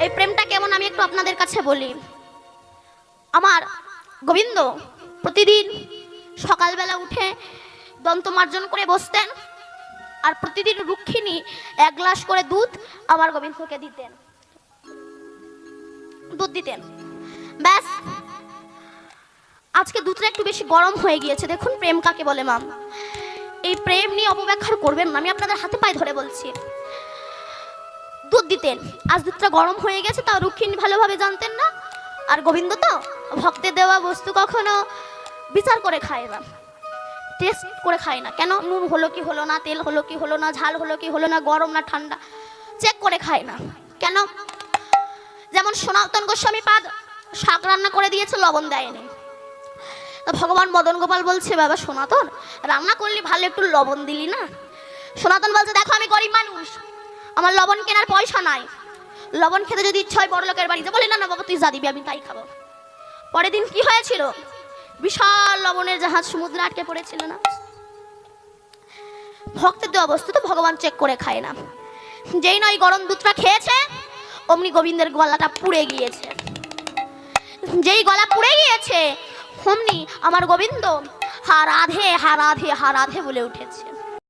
এই প্রেমটা কেমন আমি একটু আপনাদের কাছে বলি। আমার গোবিন্দ প্রতিদিন সকালবেলা উঠে দন্তমার্জন করে বসতেন, আর প্রতিদিন রুক্মিণী 1 গ্লাস করে দুধ আমার গোবিন্দকে দিতেন, দুধ দিতেন। ব্যাস, আজকে দুধটা একটু বেশি গরম হয়ে গিয়েছে। দেখুন প্রেম কাকে বলে মাম। এই প্রেম নিয়ে অপব্যাখ্যা করবেন না, আমি আপনাদের হাতে পায়ে ধরে বলছি। দুধ দিতেন, আজ দুধটা গরম হয়ে গেছে, তাও রুক্মিণী ভালোভাবে জানতেন না। আর গোবিন্দ তো ভক্তের দেওয়া বস্তু কখনো বিচার করে খায় না, টেস্ট করে খায় না। কেন? নুন হলো কি হলো না, তেল হলো কি হলো না, ঝাল হলো কি হলো না, গরম না ঠান্ডা, চেক করে খায় না। কেন? যেমন সনাতন গোস্বামী পাদ শাক রান্না করে দিয়েছে, লবণ দেয়নি। তো ভগবান মদন গোপাল বলছে, বাবা সনাতন রান্না করলি ভালো, একটু লবণ দিলি না। সনাতন বলছে, দেখো আমি গরিব মানুষ, আমার লবণ কেনার পয়সা নাই, লবণ খেতে যদি ইচ্ছা হয় বড় লোকের বাড়িতে। বলি না না বাবা তুই যা দিবি আমি তাই খাবো। পরের দিন কি হয়েছিল? বিশাল লবণের জাহাজ সমুদ্রে আটকে পড়েছিল না। ভক্তের দেওয়া বস্তু তো ভগবান চেক করে খায় না। যেই নয় গরম দুধটা খেয়েছে, অমনি গোবিন্দের গলাটা পুড়ে গিয়েছে। যেই গলা পুড়ে গিয়েছে, অমনি আমার গোবিন্দ হা রাধে হা রাধে হা রাধে বলে উঠেছে।